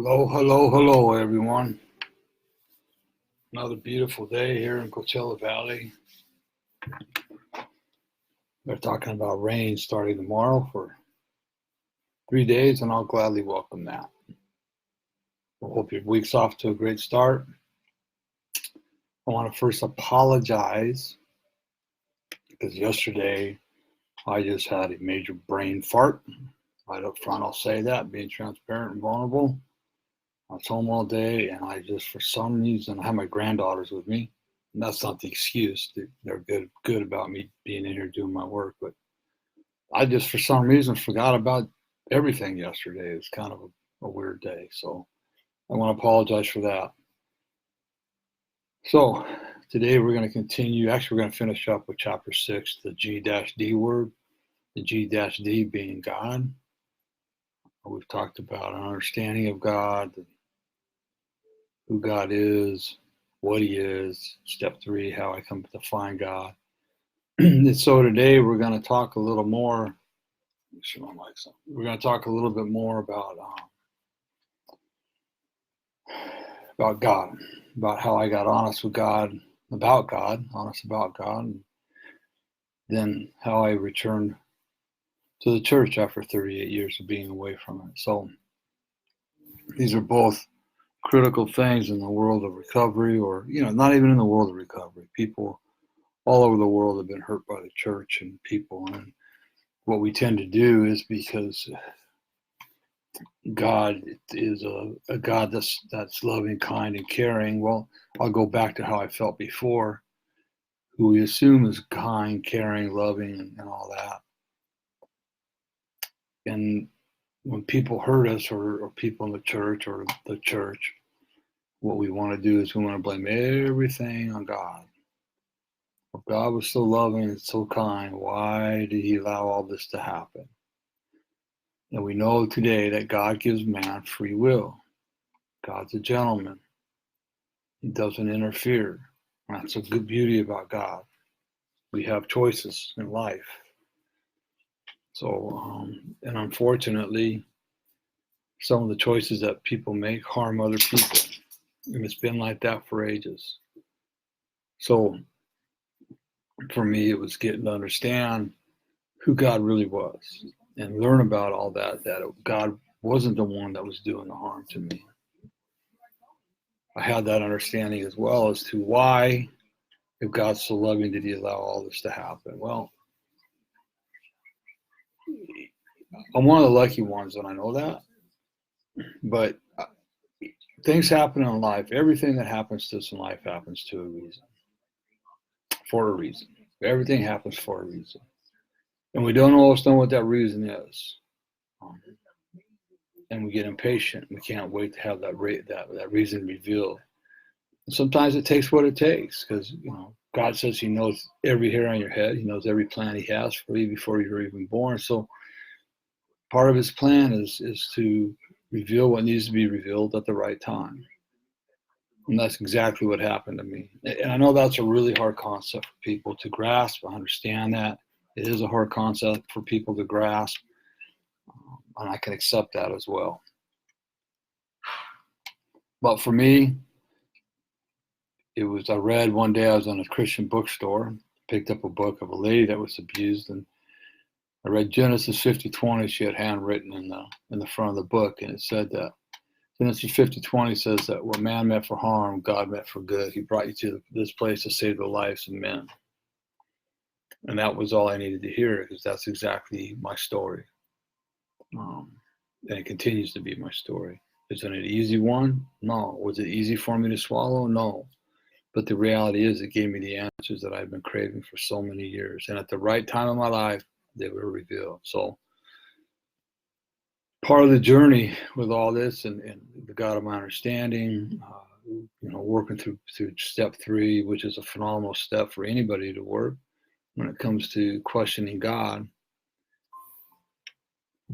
Hello, hello, hello, everyone. Another beautiful day here in Coachella Valley. They're talking about rain starting tomorrow for 3 days, and I'll gladly welcome that. I hope your week's off to a great start. I want to first apologize because yesterday I just had a major brain fart. Right up front, I'll say that, being transparent and vulnerable. I was home all day, and I just, for some reason, I had my granddaughters with me. And that's not the excuse. They're good about me being in here doing my work. But I just, for some reason, forgot about everything yesterday. It was kind of a weird day. So I want to apologize for that. So today we're going to continue. Actually, we're going to finish up with chapter 6, the G-D word, the G-D being God. We've talked about an understanding of God, who God is, what he is. Step 3, how I come to define God. And so today we're going to talk a little more. We're going to talk a little bit more about God, about how I got honest with God, honest about God, and then how I returned to the church after 38 years of being away from it. So these are both critical things in the world of recovery, or not even in the world of recovery. People all over the world have been hurt by the church and people, and what we tend to do is, because God is a God that's loving, kind, and caring. Well, I'll go back to how I felt before, who we assume is kind, caring, loving, and all that. And when people hurt us, or people in the church, what we want to do is we want to blame everything on God. If God was so loving and so kind, why did he allow all this to happen? And we know today that God gives man free will. God's a gentleman. He doesn't interfere. That's a good beauty about God. We have choices in life. So, and unfortunately, some of the choices that people make harm other people. And it's been like that for ages. So for me, it was getting to understand who God really was and learn about all that God wasn't the one that was doing the harm to me. I had that understanding as well as to why, if God's so loving, did he allow all this to happen? Well, I'm one of the lucky ones that I know that. But things happen in life. Everything that happens to us in life happens to a reason. For a reason. Everything happens for a reason. And we don't always know what that reason is. And we get impatient. We can't wait to have that reason revealed. And sometimes it takes what it takes, because God says he knows every hair on your head. He knows every plan he has for you before you're even born. So part of his plan is to reveal what needs to be revealed at the right time. And that's exactly what happened to me. And I know that's a really hard concept for people to grasp. I understand that. It is a hard concept for people to grasp. And I can accept that as well. But for me, I read one day, I was in a Christian bookstore, picked up a book of a lady that was abused, and I read Genesis 50:20. She had handwritten in the front of the book, and it said that Genesis 50:20 says that what man meant for harm, God meant for good. He brought you to this place to save the lives of men. And that was all I needed to hear, because that's exactly my story. And it continues to be my story. Is it an easy one? No. Was it easy for me to swallow? No. But the reality is, it gave me the answers that I've been craving for so many years. And at the right time in my life, they were revealed. So part of the journey with all this, and the God of my understanding, working through step 3, which is a phenomenal step for anybody to work when it comes to questioning God.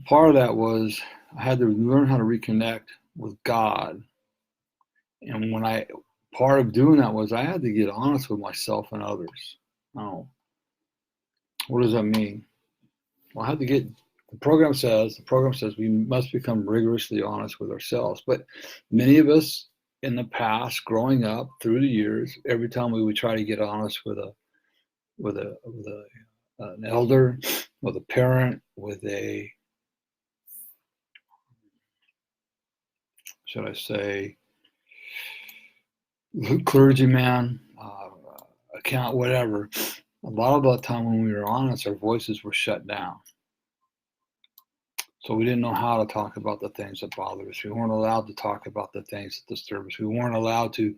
Part of that was I had to learn how to reconnect with God. And part of doing that was I had to get honest with myself and others. Oh, what does that mean? Well, I had to get The program says we must become rigorously honest with ourselves. But many of us in the past, growing up through the years, every time we would try to get honest with an elder, with a parent, with a, should I say, clergyman, account, whatever. A lot of the time when we were honest, our voices were shut down. So we didn't know how to talk about the things that bothered us. We weren't allowed to talk about the things that disturb us. We weren't allowed to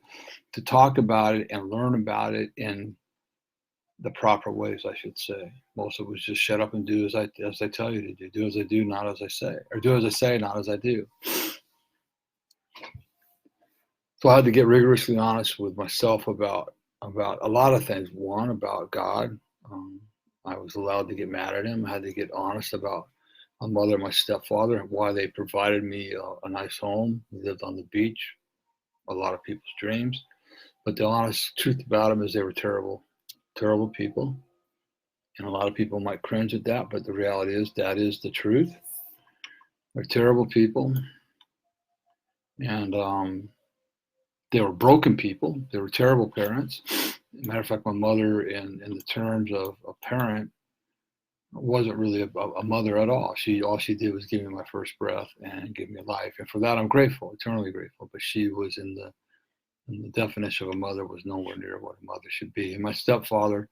talk about it and learn about it in the proper ways, I should say. Most of it was just shut up and do as I tell you to do. Do as I do, not as I say. Or do as I say, not as I do. So I had to get rigorously honest with myself about a lot of things. One, about God. I was allowed to get mad at him. I had to get honest about my mother and my stepfather and why they provided me a nice home. We lived on the beach, a lot of people's dreams. But the honest truth about them is they were terrible, terrible people. And a lot of people might cringe at that, but the reality is that is the truth. They're terrible people. And they were broken people. They were terrible parents. As a matter of fact, my mother, in the terms of a parent, wasn't really a mother at all. All she did was give me my first breath and give me life. And for that, I'm grateful, eternally grateful. But she was in the definition of a mother was nowhere near what a mother should be. And my stepfather,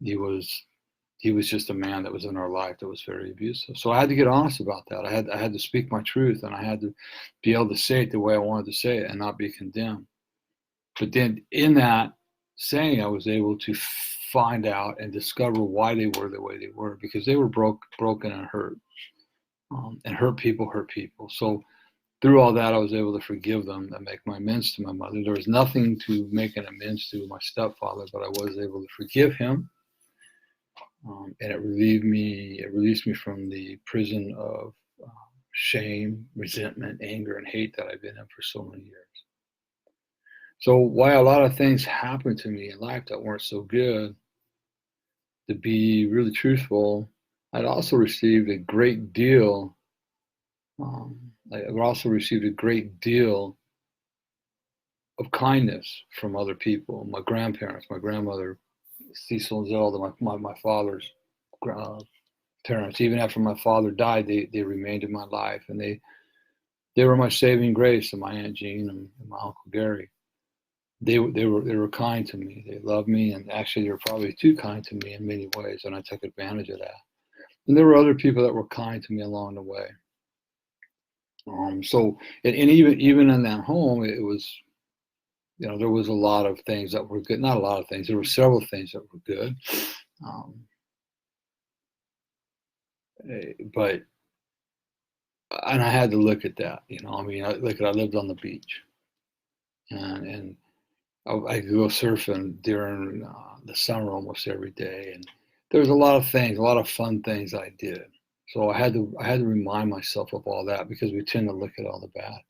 he was just a man that was in our life that was very abusive. So I had to get honest about that. I had to speak my truth, and I had to be able to say it the way I wanted to say it and not be condemned. But then in that saying, I was able to find out and discover why they were the way they were, because they were broken and hurt. And hurt people. So through all that, I was able to forgive them and make my amends to my mother. There was nothing to make an amends to my stepfather, but I was able to forgive him. And it released me from the prison of shame, resentment, anger, and hate that I've been in for so many years. So while a lot of things happened to me in life that weren't so good, to be really truthful, I'd also received a great deal. I also received a great deal of kindness from other people. My grandparents, my grandmother, Cecil and Zelda, my father's parents. Even after my father died, they remained in my life, and they were my saving grace. And my Aunt Jean and my Uncle Gary. They were kind to me. They loved me, and actually they were probably too kind to me in many ways, and I took advantage of that. And there were other people that were kind to me along the way. So even in that home, it was, there was a lot of things that were good. Not a lot of things. There were several things that were good. But I had to look at that. I lived on the beach, and I could go surfing during the summer almost every day, and there was a lot of fun things I did. So I had to remind myself of all that, because we tend to look at all the bad.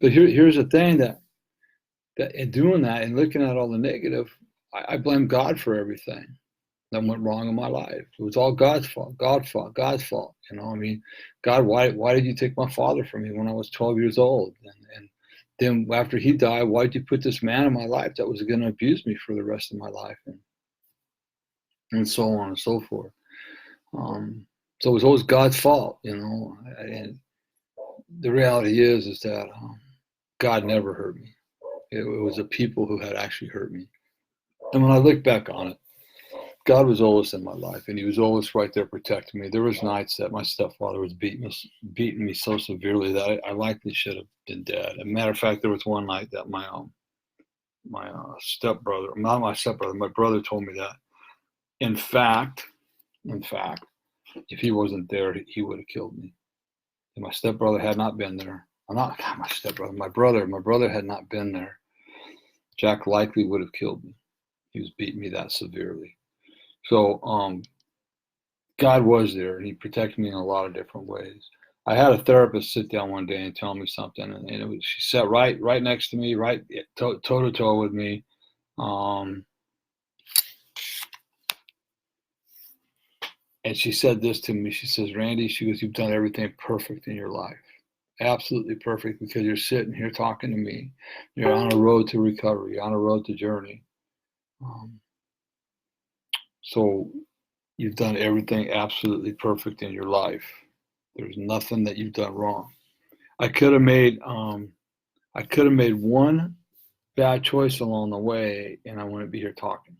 But here's the thing, that in doing that and looking at all the negative, I blame God for everything that went wrong in my life. It was all God's fault. God's fault. God, why did you take my father from me when I was 12 years old? And then after he died, why did you put this man in my life that was going to abuse me for the rest of my life? And so on and so forth. So it was always God's fault, and the reality is that God never hurt me. It was the people who had actually hurt me. And when I look back on it, God was always in my life, and he was always right there protecting me. There was nights that my stepfather was beating me so severely that I likely should have been dead. As a matter of fact, there was one night that my stepbrother, not my stepbrother, my brother told me that, in fact, if he wasn't there, he would have killed me. If my stepbrother had not been there, my brother had not been there, Jack likely would have killed me. He was beating me that severely. So God was there, and he protected me in a lot of different ways. I had a therapist sit down one day and tell me something, and she sat right next to me, right toe to toe with me. And she said this to me. She says, Randy, she goes, you've done everything perfect in your life. Absolutely perfect, because you're sitting here talking to me. You're on a road to recovery, on a road to journey. So you've done everything absolutely perfect in your life. There's nothing that you've done wrong. I could have made one bad choice along the way, and I wouldn't be here talking.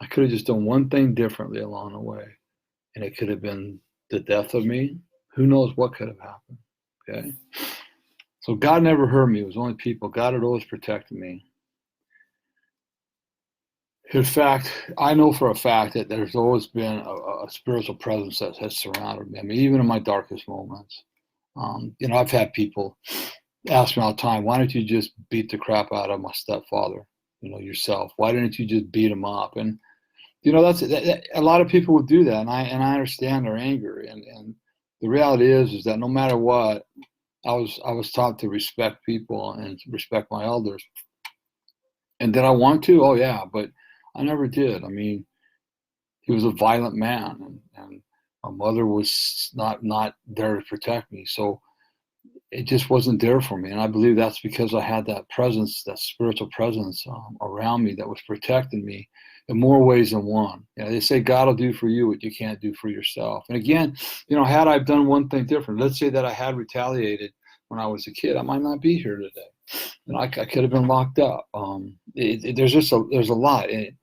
I could have just done one thing differently along the way, and it could have been the death of me. Who knows what could have happened? Okay. So God never hurt me. It was only people. God had always protected me. In fact, I know for a fact that there's always been a spiritual presence that has surrounded me. I mean, even in my darkest moments. I've had people ask me all the time, why don't you just beat the crap out of my stepfather, yourself? Why didn't you just beat him up? And, that's a lot of people would do that. And I understand their anger. And the reality is that no matter what, I was taught to respect people and respect my elders. And did I want to? Oh yeah, but I never did. I mean, he was a violent man, and my mother was not there to protect me. So it just wasn't there for me. And I believe that's because I had that presence, that spiritual presence around me that was protecting me in more ways than one. They say God will do for you what you can't do for yourself. And again, had I done one thing different, let's say that I had retaliated when I was a kid, I might not be here today. And I could have been locked up. There's a lot in it.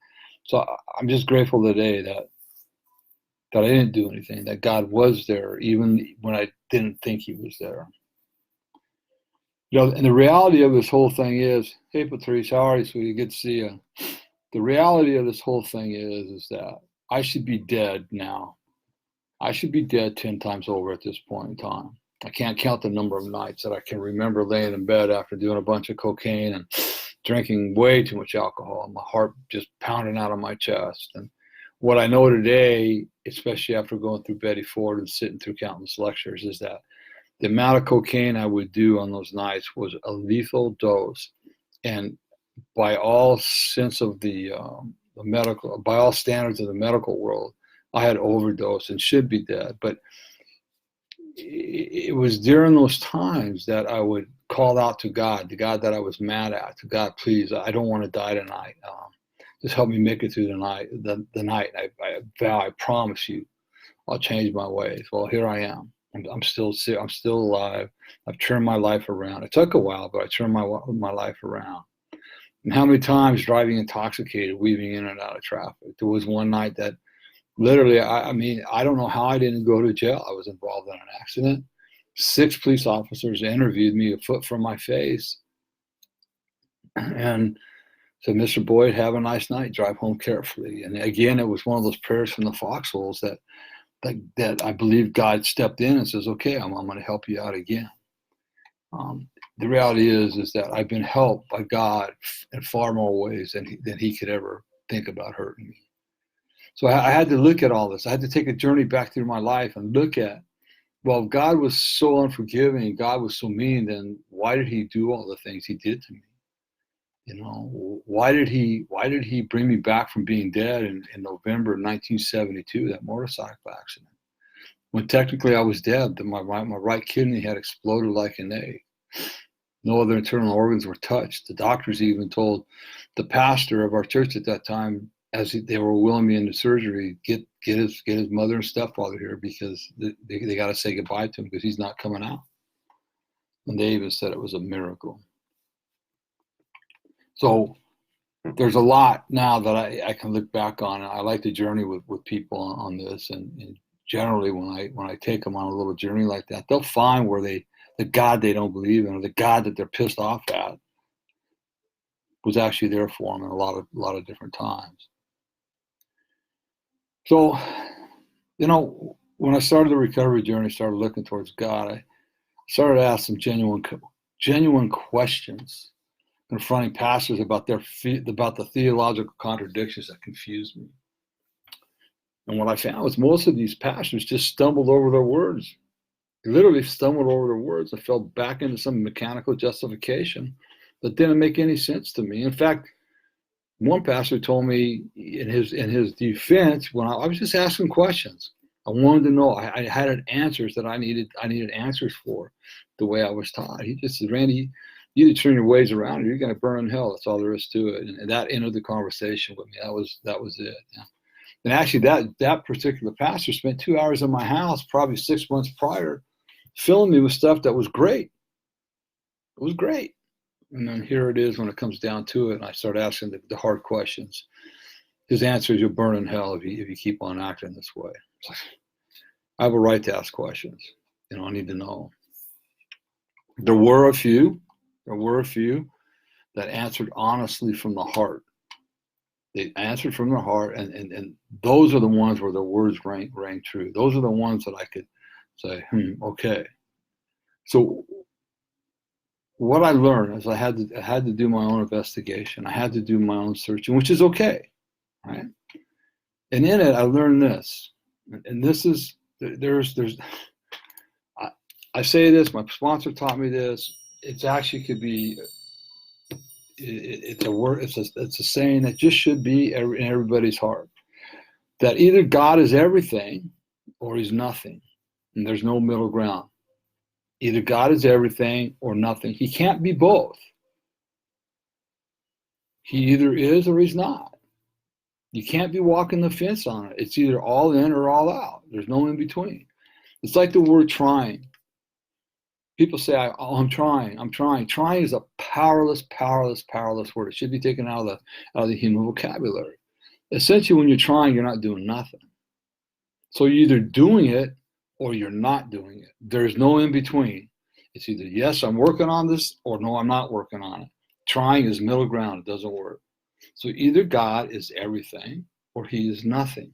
So I'm just grateful today that I didn't do anything, that God was there even when I didn't think he was there. And the reality of this whole thing is, hey, Patrice, how are you, sweetie? Good to see you. The reality of this whole thing is that I should be dead now. I should be dead 10 times over at this point in time. I can't count the number of nights that I can remember laying in bed after doing a bunch of cocaine and drinking way too much alcohol, and my heart just pounding out of my chest. And what I know today, especially after going through Betty Ford and sitting through countless lectures, is that the amount of cocaine I would do on those nights was a lethal dose. And by all sense of the medical, by all standards of the medical world, I had overdosed and should be dead. But it was during those times that I would call out to God, the God that I was mad at, to God, please, I don't want to die tonight. Just help me make it through the night. I vow, I promise you, I'll change my ways. Well, here I am. I'm still alive. I've turned my life around. It took a while, but I turned my life around. And how many times driving intoxicated, weaving in and out of traffic? There was one night that literally, I mean, I don't know how I didn't go to jail. I was involved in an accident. 6 police officers interviewed me a foot from my face and said, Mr. Boyd, have a nice night. Drive home carefully. And again, it was one of those prayers from the foxholes that I believe God stepped in and says, okay, I'm going to help you out again. The reality is that I've been helped by God in far more ways than he could ever think about hurting me. So I had to look at all this. I had to take a journey back through my life and look at, well, God was so unforgiving, God was so mean, then why did he do all the things he did to me? Why did he bring me back from being dead in November of 1972, that motorcycle accident? When technically I was dead, my right kidney had exploded like an egg. No other internal organs were touched. The doctors even told the pastor of our church at that time, as they were wheeling me into surgery, get his mother and stepfather here, because they got to say goodbye to him because he's not coming out. And they even said it was a miracle. So there's a lot now that I can look back on. And I like to journey with people on this. And generally, when I take them on a little journey like that, they'll find where the God they don't believe in, or the God that they're pissed off at, was actually there for them in a lot of different times. So, when I started the recovery journey, started looking towards God, I started to ask some genuine questions, confronting pastors about the theological contradictions that confused me. And what I found was most of these pastors just stumbled over their words. They literally stumbled over their words and fell back into some mechanical justification that didn't make any sense to me. In fact, One pastor told me in his defense, when I was just asking questions, I wanted to know. I had answers that I needed answers for, the way I was taught. He just said, Randy, you need to turn your ways around, or you're going to burn in hell. That's all there is to it. And that ended the conversation with me. That was it. Yeah. And actually, that particular pastor spent 2 hours in my house, probably 6 months prior, filling me with stuff that was great. It was great. And then here it is when it comes down to it, and I start asking the hard questions. His answer is, you'll burn in hell if you keep on acting this way. I have a right to ask questions. I need to know. There were a few that answered honestly from the heart. They answered from their heart, and those are the ones where the words rang true. Those are the ones that I could say, okay. So what I learned is I had to do my own investigation. I had to do my own searching, which is okay, right? And in it, I learned this, and this is there's I say this. My sponsor taught me this. It's actually could be. It's a word. It's a saying that just should be in everybody's heart. That either God is everything, or He's nothing, and there's no middle ground. Either God is everything or nothing. He can't be both. He either is or He's not. You can't be walking the fence on it. It's either all in or all out. There's no in between. It's like the word trying. People say, I'm trying. Trying is a powerless word. It should be taken out of the human vocabulary. Essentially, when you're trying, you're not doing nothing. So you're either doing it or you're not doing it. There's no in between. It's either, yes, I'm working on this, or no, I'm not working on it. Trying is middle ground. It doesn't work. So either God is everything or He is nothing.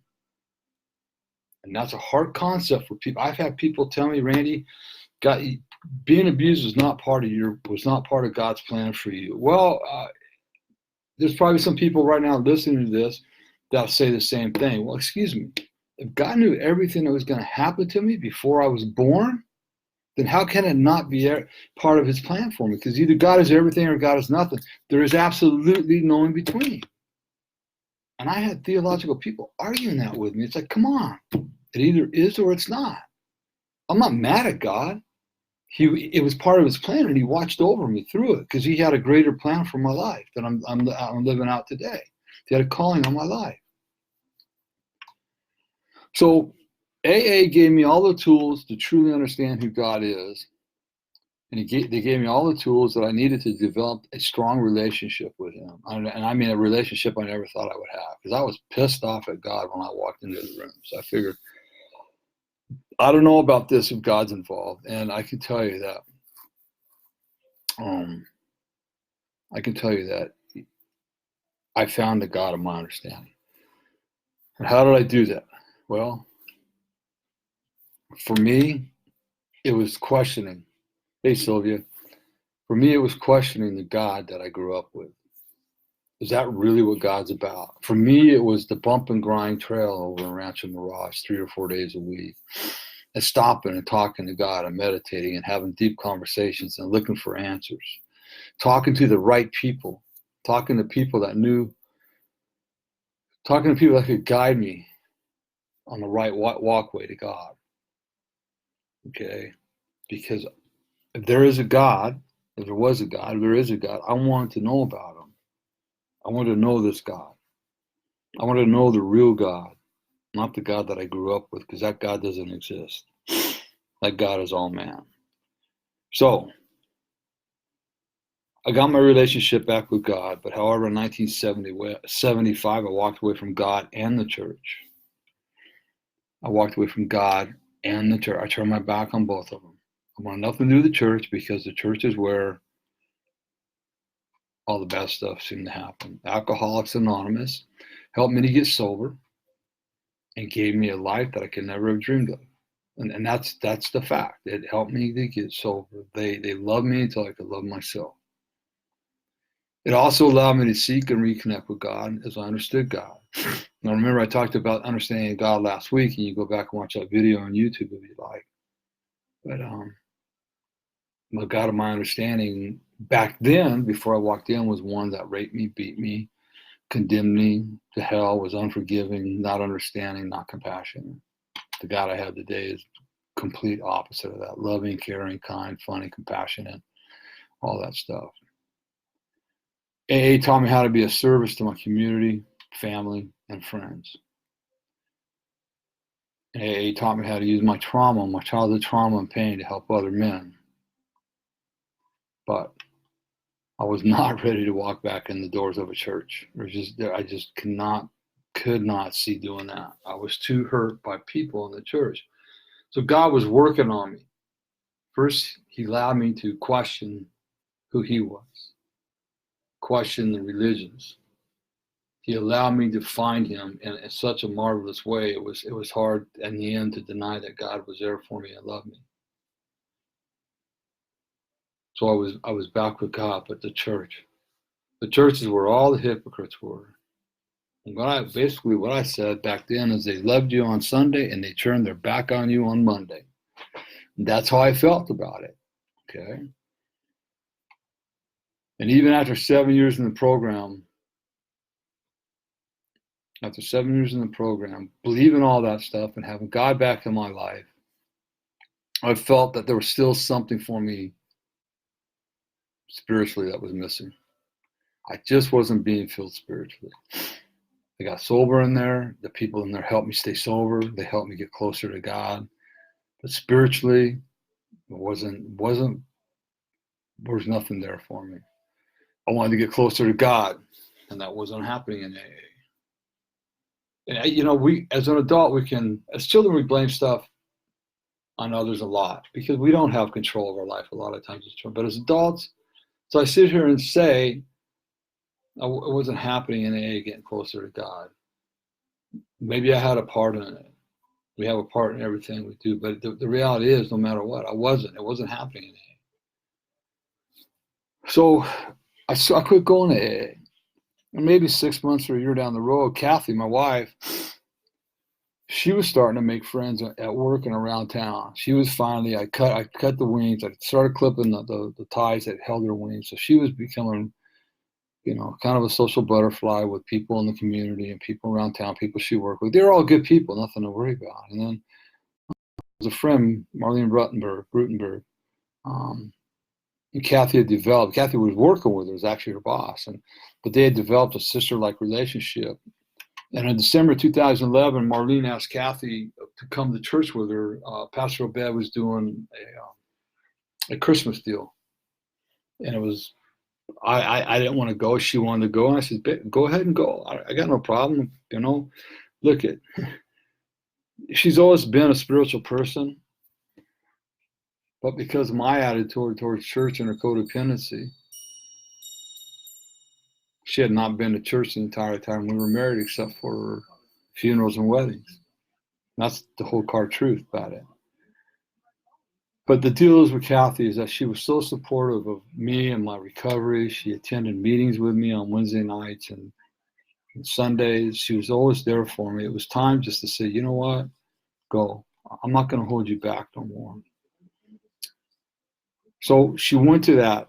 And that's a hard concept for people. I've had people tell me, Randy, God, being abused was not part of God's plan for you. Well, there's probably some people right now listening to this that'll say the same thing. Well, excuse me. If God knew everything that was going to happen to me before I was born, then how can it not be part of His plan for me? Because either God is everything or God is nothing. There is absolutely no in between. And I had theological people arguing that with me. It's like, come on. It either is or it's not. I'm not mad at God. It was part of His plan, and He watched over me through it because He had a greater plan for my life that I'm living out today. He had a calling on my life. So AA gave me all the tools to truly understand who God is, and they gave me all the tools that I needed to develop a strong relationship with Him. And I mean a relationship I never thought I would have, because I was pissed off at God when I walked into the room. So I figured, I don't know about this if God's involved, and I can tell you that. I found the God of my understanding. And how did I do that? Well, for me, it was questioning. Hey, Sylvia. For me, it was questioning the God that I grew up with. Is that really what God's about? For me, it was the bump and grind trail over in Rancho Mirage 3 or 4 days a week. And stopping and talking to God and meditating and having deep conversations and looking for answers. Talking to the right people. Talking to people that could guide me on the right walkway to God. Okay? Because if there is a God, if there was a God, if there is a God, I wanted to know about Him. I wanted to know this God. I wanted to know the real God, not the God that I grew up with, because that God doesn't exist. That God is all man. So, I got my relationship back with God, but however, in 1975, I walked away from God and the church. I walked away from God and the church. I turned my back on both of them. I wanted nothing to do with the church, because the church is where all the bad stuff seemed to happen. Alcoholics Anonymous helped me to get sober and gave me a life that I could never have dreamed of. And that's the fact. It helped me to get sober. They loved me until I could love myself. It also allowed me to seek and reconnect with God as I understood God. Now, remember, I talked about understanding God last week, and you go back and watch that video on YouTube if you like. But the God of my understanding back then, before I walked in, was one that raped me, beat me, condemned me to hell, was unforgiving, not understanding, not compassionate. The God I have today is complete opposite of that. Loving, caring, kind, funny, compassionate, all that stuff. AA taught me how to be a service to my community, family, and friends. AA taught me how to use my trauma, my childhood trauma and pain to help other men. But I was not ready to walk back in the doors of a church. I just could not see doing that. I was too hurt by people in the church. So God was working on me. First, he allowed me to question who he was, question the religions. He allowed me to find him in such a marvelous way. It was hard in the end to deny that God was there for me and loved me. So I was back with God, but the church is where all the hypocrites were. And what I said back then is they loved you on Sunday and they turned their back on you on Monday. And that's how I felt about it. Okay. And even after 7 years in the program, believing all that stuff and having God back in my life, I felt that there was still something for me spiritually that was missing. I just wasn't being filled spiritually. I got sober in there. The people in there helped me stay sober. They helped me get closer to God. But spiritually, there was nothing there for me. I wanted to get closer to God, and that wasn't happening in AA. And we, as an adult, as children, we blame stuff on others a lot because we don't have control of our life a lot of times as children. But as adults, so I sit here and say, it wasn't happening in AA, getting closer to God. Maybe I had a part in it. We have a part in everything we do, but the reality is, no matter what, it wasn't happening in AA. So I quit going to AA. And maybe 6 months or a year down the road, Kathy, my wife, she was starting to make friends at work and around town. She was finally, I cut the wings. I started clipping the ties that held her wings. So she was becoming, kind of a social butterfly with people in the community and people around town, people she worked with. They were all good people, nothing to worry about. And then there was a friend, Marlene Rutenberg, and Kathy was working with her, was actually her boss, but they had developed a sister-like relationship. And in December 2011, Marlene asked Kathy to come to church with her. Pastoral Bed was doing a Christmas deal, and it was I didn't want to go. She wanted to go, and I said, "Go ahead and go. I got no problem. Look at." She's always been a spiritual person, but because of my attitude towards church and her codependency, she had not been to church the entire time we were married, except for funerals and weddings. That's the whole hard truth about it. But the deal is with Kathy is that she was so supportive of me and my recovery. She attended meetings with me on Wednesday nights and Sundays. She was always there for me. It was time just to say, you know what? Go. I'm not going to hold you back no more. So she went to that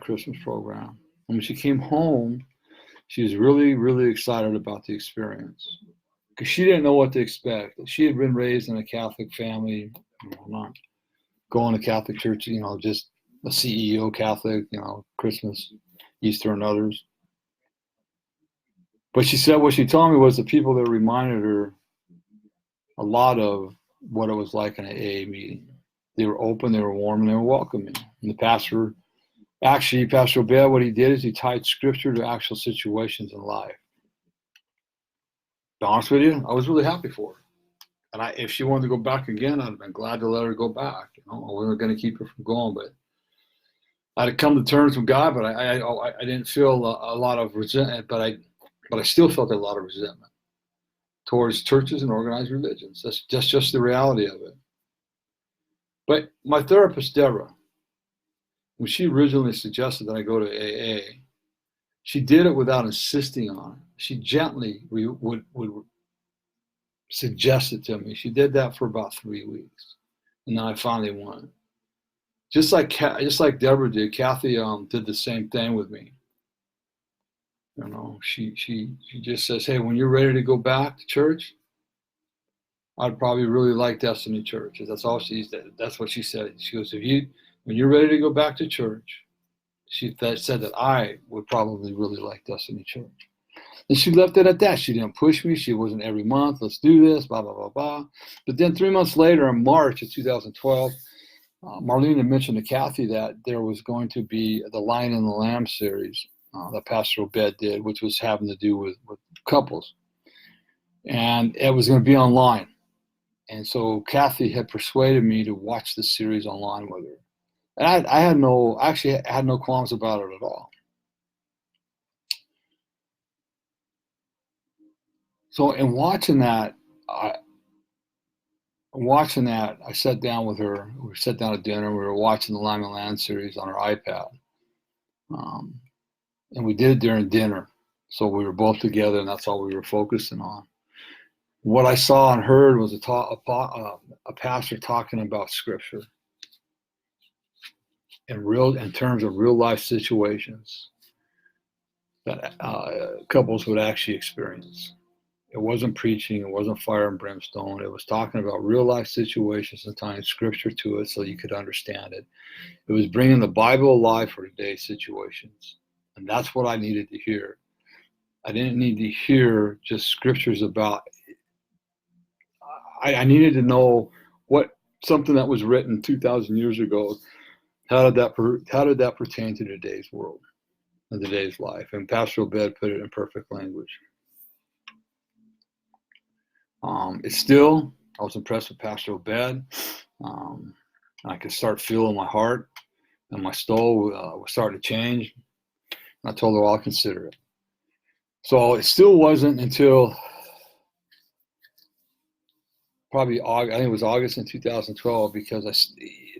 Christmas program. And when she came home, she was really, really excited about the experience because she didn't know what to expect. She had been raised in a Catholic family, not going to Catholic church, just a CEO Catholic, Christmas, Easter, and others. But she said what she told me was the people that reminded her a lot of what it was like in an AA meeting. They were open, they were warm, and they were welcoming. And the pastor, actually, Pastoral Bed, what he did is he tied scripture to actual situations in life. To be honest with you, I was really happy for her. And if she wanted to go back again, I'd have been glad to let her go back. I wasn't going to keep her from going, but I had to come to terms with God. But I didn't feel a lot of resentment, but I still felt a lot of resentment towards churches and organized religions. That's just the reality of it. But my therapist, Deborah, when she originally suggested that I go to AA, she did it without insisting on it. She gently would suggest it to me. She did that for about 3 weeks, and then I finally went. Just like Deborah did, Kathy did the same thing with me. You know, she just says, hey, when you're ready to go back to church, I'd probably really like Destiny Church. That's all she said. That's what she said. She goes, when you're ready to go back to church, said that I would probably really like Destiny Church. And she left it at that. She didn't push me. She wasn't every month, let's do this, blah, blah, blah, blah. But then 3 months later, in March of 2012, Marlene had mentioned to Kathy that there was going to be the Lion and the Lamb series that Pastoral Bed did, which was having to do with couples. And it was going to be online. And so Kathy had persuaded me to watch the series online with her. And I had no qualms about it at all. So in watching that, I sat down with her. We sat down at dinner. We were watching the Lime and Land series on our iPad. And we did it during dinner. So we were both together, and that's all we were focusing on. What I saw and heard was a pastor talking about Scripture in terms of real life situations that couples would actually experience. It wasn't preaching. It wasn't fire and brimstone. It was talking about real life situations and tying Scripture to it so you could understand it. It was bringing the Bible alive for today's situations. And that's what I needed to hear. I didn't need to hear just scriptures about. I needed to know what something that was written 2,000 years ago. How did that pertain to today's world and today's life? And Pastoral Bed put it in perfect language. I was impressed with Pastoral Bed. I could start feeling my heart and my soul was starting to change. And I told her, well, I'll consider it. So it still wasn't until probably August, I think it was August in 2012, because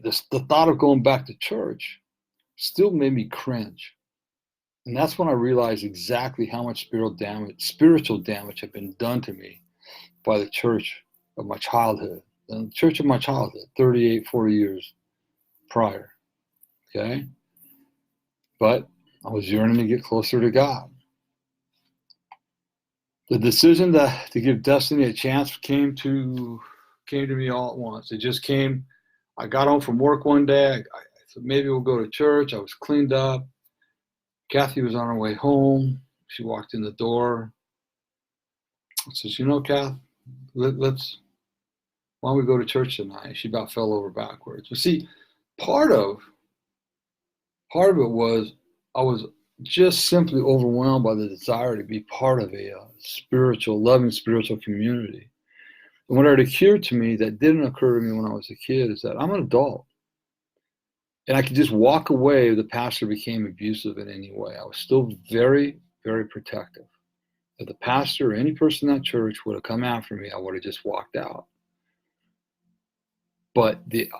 the thought of going back to church still made me cringe. And that's when I realized exactly how much spiritual damage had been done to me by the church of my childhood. The church of my childhood, 38, 40 years prior. Okay? But I was yearning to get closer to God. The decision to give Destiny a chance came to me all at once. It just came. I got home from work one day. I said, maybe we'll go to church. I was cleaned up. Kathy was on her way home. She walked in the door. I says, Kath, why don't we go to church tonight? She about fell over backwards. But see, part of it was I was just simply overwhelmed by the desire to be part of a loving spiritual community. And what had occurred to me that didn't occur to me when I was a kid is that I'm an adult. And I could just walk away if the pastor became abusive in any way. I was still very, very protective. If the pastor or any person in that church would have come after me, I would have just walked out. But the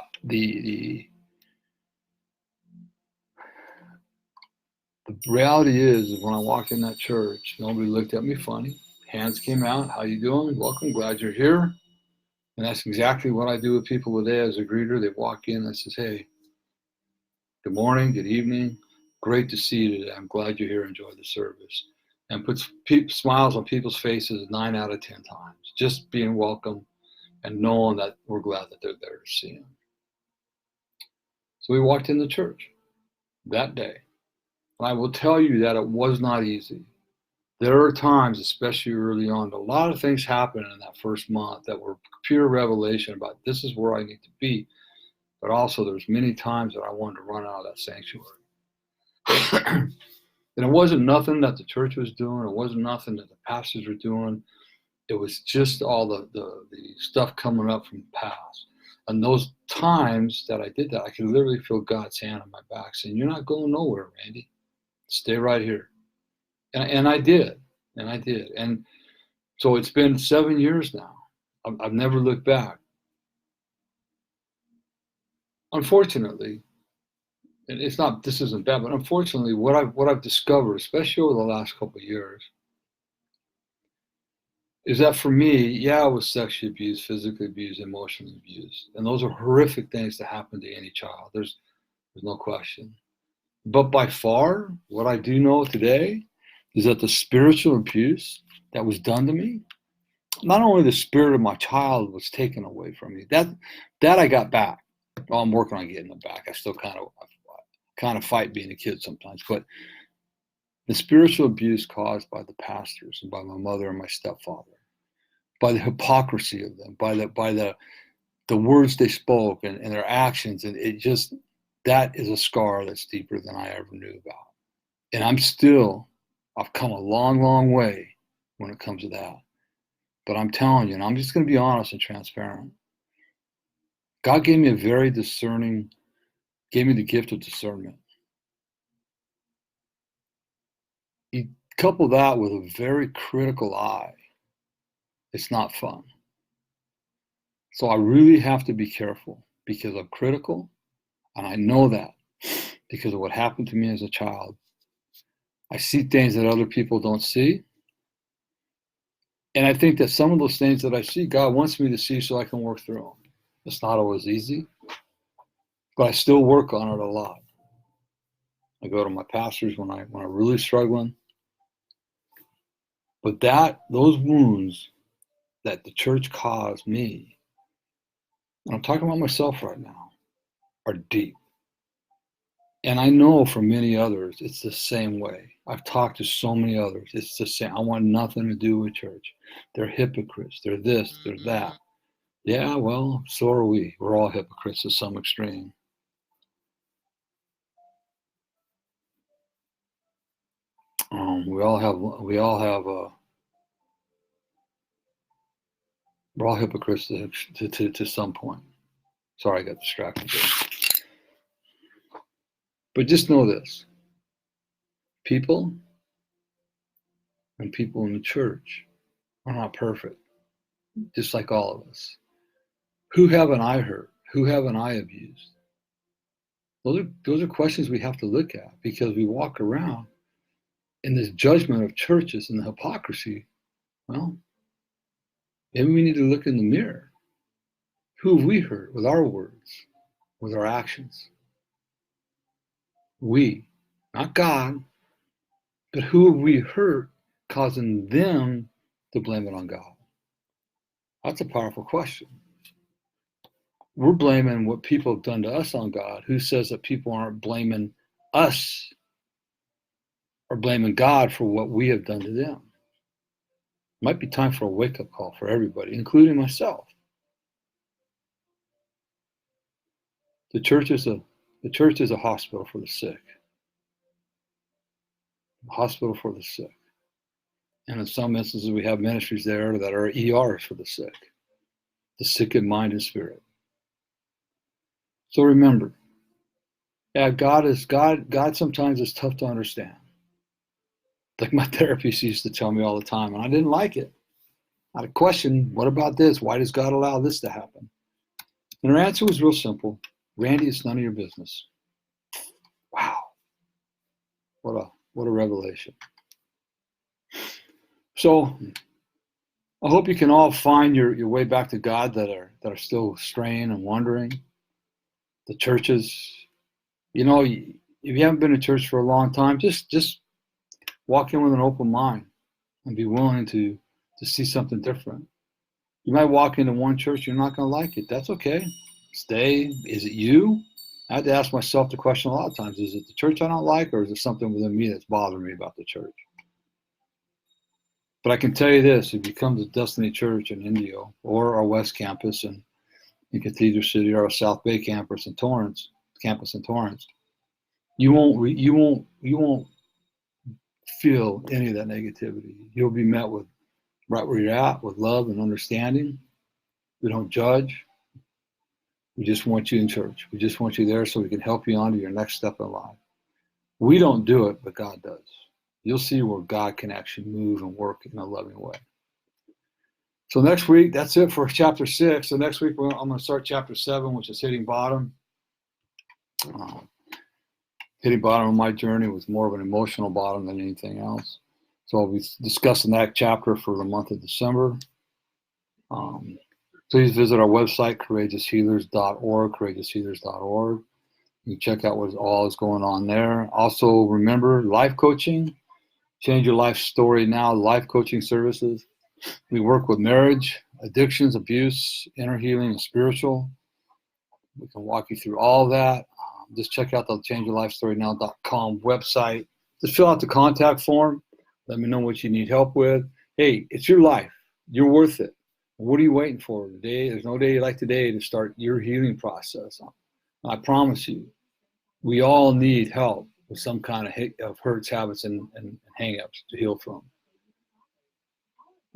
reality is when I walked in that church, nobody looked at me funny. Hands came out. How you doing? Welcome. Glad you're here. And that's exactly what I do with people today as a greeter. They walk in and says, hey, good morning, good evening. Great to see you today. I'm glad you're here. Enjoy the service. And puts smiles on people's faces 9 out of 10 times. Just being welcome and knowing that we're glad that they're there to see them. So we walked in the church that day. And I will tell you that it was not easy. There are times, especially early on, a lot of things happened in that first month that were pure revelation about this is where I need to be. But also there's many times that I wanted to run out of that sanctuary. And it wasn't nothing that the church was doing. It wasn't nothing that the pastors were doing. It was just all the stuff coming up from the past. And those times that I did that, I could literally feel God's hand on my back saying, you're not going nowhere, Randy. Stay right here. And I did. And so it's been 7 years now. I've never looked back. Unfortunately, and this isn't bad, but unfortunately, what I've discovered, especially over the last couple of years, is that for me, I was sexually abused, physically abused, emotionally abused. And those are horrific things to happen to any child. There's no question. But by far, what I do know today is that the spiritual abuse that was done to me, not only the spirit of my child was taken away from me, that I got back. Well, I'm working on getting it back. I still kind of fight being a kid sometimes, but the spiritual abuse caused by the pastors and by my mother and my stepfather, by the hypocrisy of them, by the words they spoke and their actions, and it just, that is a scar that's deeper than I ever knew about. And I've come a long, long way when it comes to that. But I'm telling you, and I'm just going to be honest and transparent, God gave me a very discerning, gave me the gift of discernment. He coupled that with a very critical eye. It's not fun. So I really have to be careful because I'm critical, and I know that because of what happened to me as a child. I see things that other people don't see. And I think that some of those things that I see, God wants me to see so I can work through them. It's not always easy, but I still work on it a lot. I go to my pastors when I'm really struggling. But those wounds that the church caused me, and I'm talking about myself right now, are deep. And I know for many others, it's the same way. I've talked to so many others. It's the same. I want nothing to do with church. They're hypocrites. They're this, they're that. Yeah, well, so are we. We're all hypocrites to some extreme. We're all hypocrites to some point. Sorry, I got distracted there. But just know this. People in the church are not perfect, just like all of us. Who haven't I hurt? Who haven't I abused? Those are questions we have to look at, because we walk around in this judgment of churches and the hypocrisy. Well, maybe we need to look in the mirror. Who have we hurt with our words, with our actions? We, not God, but who have we hurt, causing them to blame it on God? That's a powerful question. We're blaming what people have done to us on God. Who says that people aren't blaming us or blaming God for what we have done to them? It might be time for a wake-up call for everybody, including myself. The church is a hospital for the sick. A hospital for the sick. And in some instances, we have ministries there that are ERs for the sick in mind and spirit. So remember, God sometimes is tough to understand. Like my therapist used to tell me all the time, and I didn't like it. I had a question, what about this? Why does God allow this to happen? And her answer was real simple. Randy, it's none of your business. Wow. What a revelation. So I hope you can all find your way back to God that are still straying and wandering. The churches, if you haven't been to church for a long time, just walk in with an open mind and be willing to see something different. You might walk into one church, you're not going to like it. That's okay. Stay. Is it you? I had to ask myself the question a lot of times, is it the church I don't like, or is it something within me that's bothering me about the church? But I can tell you this, if you come to Destiny Church in Indio, or our West Campus in Cathedral City, or our South Bay campus in Torrance, you won't feel any of that negativity. You'll be met with right where you're at, with love and understanding. We don't judge. We just want you in church. We just want you there so we can help you on to your next step in life. We don't do it, but God does. You'll see where God can actually move and work in a loving way. So next week, that's it for chapter 6. So next week, I'm going to start chapter 7, which is hitting bottom. Hitting bottom of my journey was more of an emotional bottom than anything else. So I'll be discussing that chapter for the month of December. Please visit our website, courageoushealers.org. You can check out what all is going on there. Also, remember, life coaching. Change Your Life Story Now, life coaching services. We work with marriage, addictions, abuse, inner healing, and spiritual. We can walk you through all of that. Just check out the changeyourlifestorynow.com website. Just fill out the contact form. Let me know what you need help with. Hey, it's your life. You're worth it. What are you waiting for today? There's no day like today to start your healing process. I promise you, we all need help with some kind of hurts, habits, and hang-ups to heal from.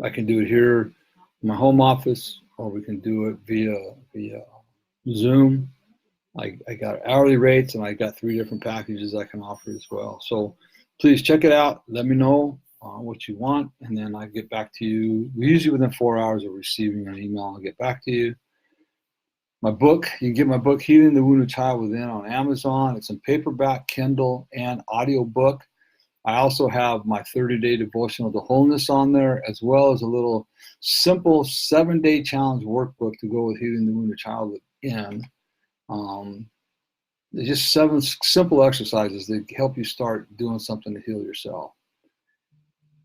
I can do it here in my home office, or we can do it via Zoom. I got hourly rates, and I got 3 different packages I can offer as well. So please check it out. Let me know what you want, and then I get back to you. Usually within 4 hours of receiving an email, I'll get back to you. My book, you can get my book, Healing the Wounded Child Within, on Amazon. It's in paperback, Kindle, and audiobook. I also have my 30-day devotional to wholeness on there, as well as a little simple 7-day challenge workbook to go with Healing the Wounded Child Within. There's just 7 simple exercises that help you start doing something to heal yourself.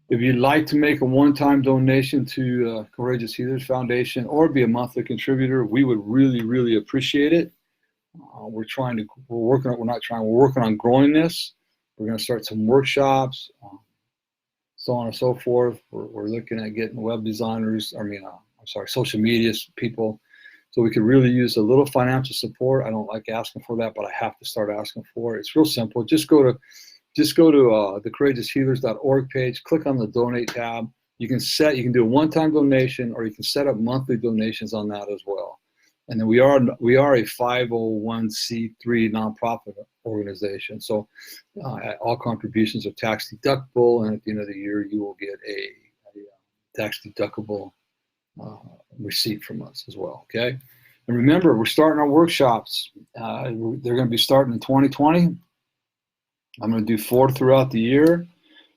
If you'd like to make a one-time donation to Courageous Healers Foundation or be a monthly contributor, we would really, really appreciate it. We're working on growing this. We're going to start some workshops, so on and so forth. We're looking at getting web designers, social media people. So we could really use a little financial support. I don't like asking for that, but I have to start asking for it. It's real simple. Just go to the courageoushealers.org page, click on the donate tab. You can do a one-time donation, or you can set up monthly donations on that as well. And then we are a 501c3 nonprofit organization. So all contributions are tax deductible, and at the end of the year, you will get a tax deductible receipt from us as well. Okay. And remember, we're starting our workshops. They're going to be starting in 2020. I'm going to do 4 throughout the year.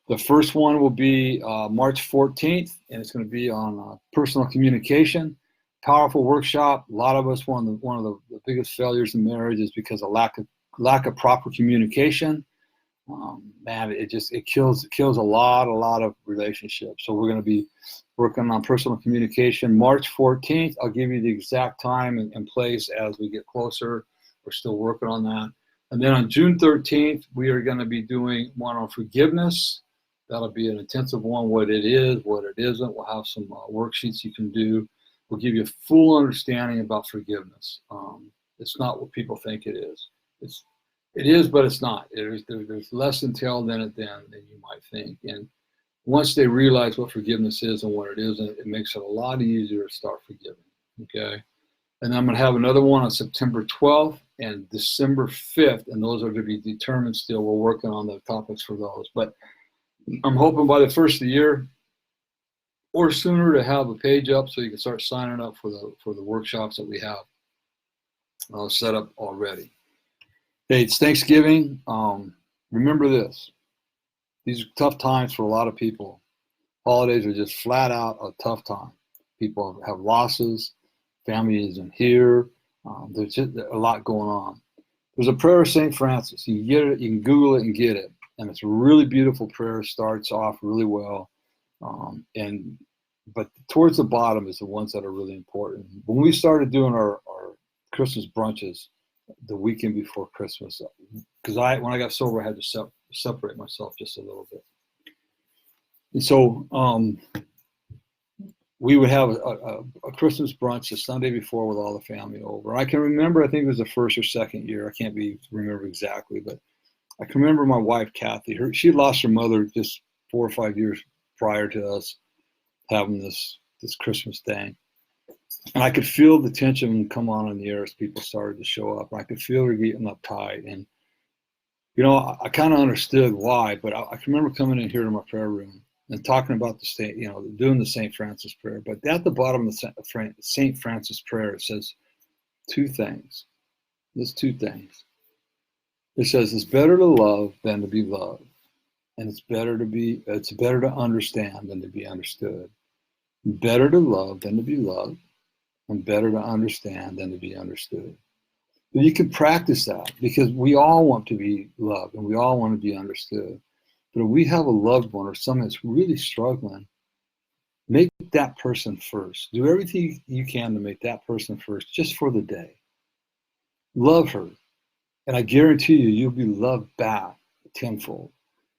The first one will be March 14th, and it's going to be on personal communication. Powerful workshop. A lot of us, one of the biggest failures in marriage is because of lack of proper communication. It kills a lot of relationships. So we're going to be working on personal communication March 14th. I'll give you the exact time and place as we get closer. We're still working on that. And then on June 13th, we are going to be doing one on forgiveness. That'll be an intensive one, what it is, what it isn't. We'll have some worksheets you can do. We'll give you a full understanding about forgiveness. It's not what people think it is. It is, but it's not. There's less entailed in it than you might think. And once they realize what forgiveness is and what it isn't, it makes it a lot easier to start forgiving. Okay. And I'm going to have another one on September 12th and December 5th, and those are to be determined still. We're working on the topics for those. But I'm hoping by the first of the year or sooner to have a page up so you can start signing up for the workshops that we have set up already. Hey, it's Thanksgiving. Remember this. These are tough times for a lot of people. Holidays are just flat out a tough time. People have losses. Family isn't here. There's just a lot going on. There's a prayer of St. Francis. You can get it. You can Google it and get it. And it's a really beautiful prayer. Starts off really well. But towards the bottom is the ones that are really important. When we started doing our Christmas brunches the weekend before Christmas, because when I got sober, I had to separate myself just a little bit. And so we would have a Christmas brunch the Sunday before with all the family over. I can remember, I think it was the first or second year. I can't remember exactly, but I can remember my wife, Kathy. She lost her mother just 4 or 5 years prior to us having this Christmas thing. And I could feel the tension come on in the air as people started to show up. I could feel her getting uptight. And, I kind of understood why, but I can remember coming in here to my prayer room and talking about the state, doing the St. Francis prayer. But at the bottom of the St. Francis prayer, it says 2 things. There's 2 things. It says it's better to love than to be loved. And it's better to understand than to be understood. Better to love than to be loved, and better to understand than to be understood. But you can practice that because we all want to be loved and we all want to be understood. But if we have a loved one or someone that's really struggling, make that person first. Do everything you can to make that person first, just for the day. Love her. And I guarantee you, you'll be loved back tenfold.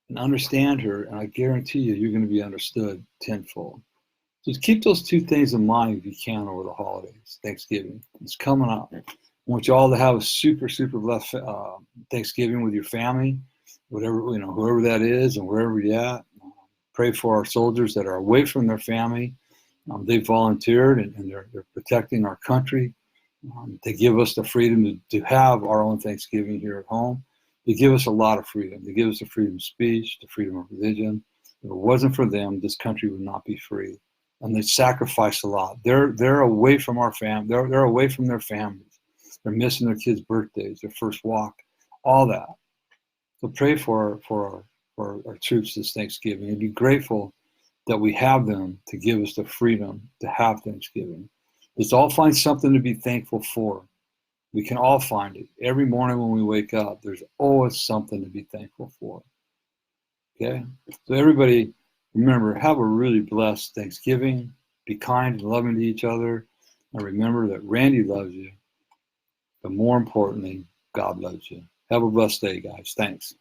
And understand her, and I guarantee you, you're going to be understood tenfold. Just keep those two things in mind if you can over the holidays. Thanksgiving, it's coming up. I want you all to have a super, super blessed Thanksgiving with your family, whatever, whoever that is and wherever you're at. Pray for our soldiers that are away from their family. They've volunteered and they're protecting our country. They give us the freedom to have our own Thanksgiving here at home. They give us a lot of freedom. They give us the freedom of speech, the freedom of religion. If it wasn't for them, this country would not be free. And they sacrifice a lot. They're away from our family. They're away from their families. They're missing their kids' birthdays, their first walk, all that. So pray for our troops this Thanksgiving and be grateful that we have them to give us the freedom to have Thanksgiving. Let's all find something to be thankful for. We can all find it. Every morning when we wake up, there's always something to be thankful for. Okay? So everybody, remember, have a really blessed Thanksgiving. Be kind and loving to each other. And remember that Randy loves you. But more importantly, God loves you. Have a blessed day, guys. Thanks.